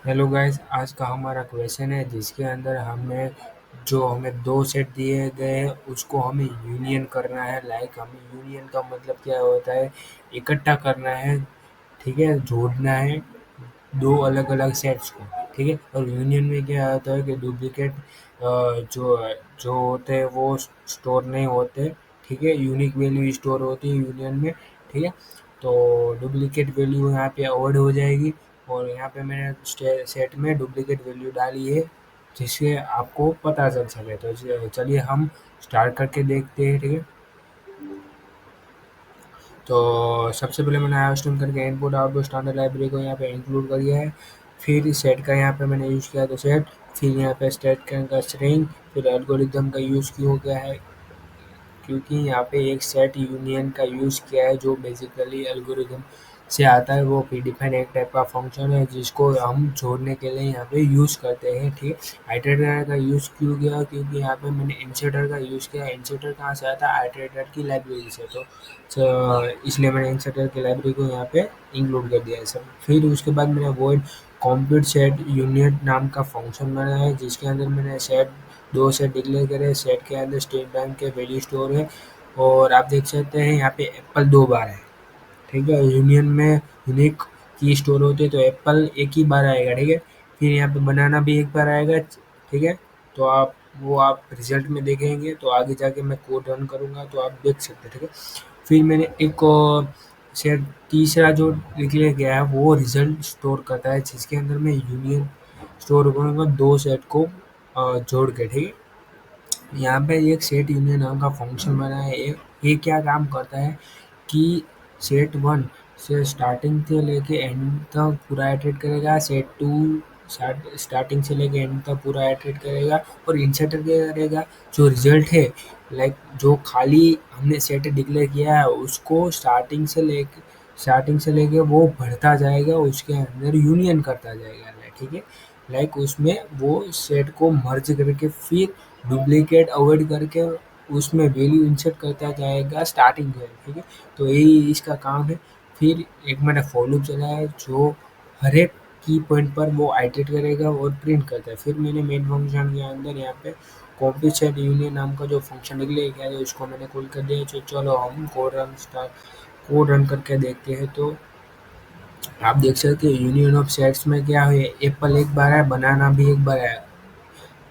Hello guys, आज का हमारा क्वेश्चन है जिसके अंदर हमें दो सेट दिए गए हैं उसको हमें यूनियन करना है। हमें यूनियन का मतलब क्या होता है, इकट्ठा करना है, ठीक है, जोड़ना है दो अलग अलग सेट्स को। ठीक है, और यूनियन में क्या होता है कि डुप्लीकेट जो जो होते हैं वो स्टोर नहीं होते। ठीक है, यूनिक वैल्यू स्टोर होती है यूनियन में। ठीक है, तो डुप्लीकेट वैल्यू यहाँ पे अवॉइड हो जाएगी। और यहाँ पे मैंने सेट में डुप्लीकेट वैल्यू डाली है जिससे आपको पता चल सके। तो चलिए हम स्टार्ट करके देखते हैं। ठीक है, तो सबसे पहले मैंने आयोस्टम करके इनपुट आउटपुट स्टैंडर्ड लाइब्रेरी को यहाँ पे इंक्लूड कर दिया है। फिर सेट का यहाँ पे मैंने यूज़ किया तो सेट, फिर यहाँ पे स्टेट का स्ट्रिंग, फिर एल्गोरिदम का यूज़ क्यों किया है क्योंकि यहाँ पे एक सेट यूनियन का यूज़ किया है जो बेसिकली एल्गोरिदम से आता है। वो प्रीडिफाइंड एक टाइप का फंक्शन है जिसको हम जोड़ने के लिए यहाँ पे यूज़ करते हैं। ठीक है, आइटरेटर का यूज़ क्यों किया क्योंकि यहाँ पे मैंने इंसर्टर का यूज़ किया। इंसर्टर कहाँ से आता है, आइटरेटर की लाइब्रेरी से। इसलिए मैंने इंसर्टर की लाइब्रेरी को यहाँ पे इंक्लूड कर दिया है सब। फिर उसके बाद मैंने वॉइड कंप्यूट सेट यूनियन नाम का फंक्शन बनाया है जिसके अंदर मैंने दो सेट डिक्लेयर करे। सेट के अंदर स्टेट बैंक के वैल्यू स्टोर है और आप देख सकते हैं यहाँ पे एप्पल दो बार है। ठीक है, यूनियन में यूनिक की स्टोर होते हैं तो एप्पल एक ही बार आएगा। ठीक है, फिर यहाँ पे बनाना भी एक बार आएगा। ठीक है, तो आप रिजल्ट में देखेंगे तो आगे जाके मैं कोड रन करूँगा तो आप देख सकते हैं। ठीक है, फिर मैंने एक सेट तीसरा जो डिक्लेयर किया है वो रिजल्ट स्टोर करता है जिसके अंदर मैं यूनियन स्टोर करूँगा दो सेट को जोड़ के। ठीक है, यहाँ पे एक सेट यूनियन नाम का फंक्शन बना है। ये क्या काम करता है कि सेट वन से स्टार्टिंग से लेके एंड तक पूरा इटरेट करेगा। सेट टू स्टार्टिंग से लेके एंड तक पूरा इटरेट करेगा और इंसर्टर क्या करेगा, जो रिजल्ट है जो खाली हमने सेट डिक्लेयर किया है उसको स्टार्टिंग से लेके वो बढ़ता जाएगा, उसके अंदर यूनियन करता जाएगा। ठीक है, उसमें वो सेट को मर्ज करके फिर डुप्लीकेट अवॉइड करके उसमें वैल्यू इंसर्ट करता जाएगा स्टार्टिंग से। ठीक है, तो यही इसका काम है। फिर एक मैंने फॉर लूप चलाया है जो हर एक की पॉइंट पर वो आइटरेट करेगा और प्रिंट करता है। फिर मैंने मेन फंक्शन के अंदर यहाँ पे कॉपी सेट यूनियन नाम का जो फंक्शन निकले गया है उसको मैंने कॉल कर दिया। तो चलो हम कोड रन करके देखते हैं। तो आप देख सकते हैं यूनियन ऑफ सेट्स में क्या है, एप्पल एक बार है, बनाना भी एक बार है।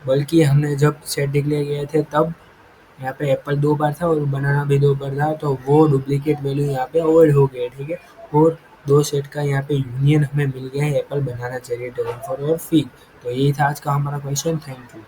बल्कि हमने जब सेट डिक्लेयर किए थे तब यहाँ पे एप्पल दो बार था और बनाना भी दो बार था, तो वो डुप्लीकेट वैल्यू यहाँ पे अवॉइड हो गए। ठीक है, और दो सेट का यहाँ पे यूनियन हमें मिल गया है, एप्पल, बनाना, चेरी, ड्रैगन फ्रूट और फिग। तो यही था आज का हमारा क्वेश्चन। Thank you.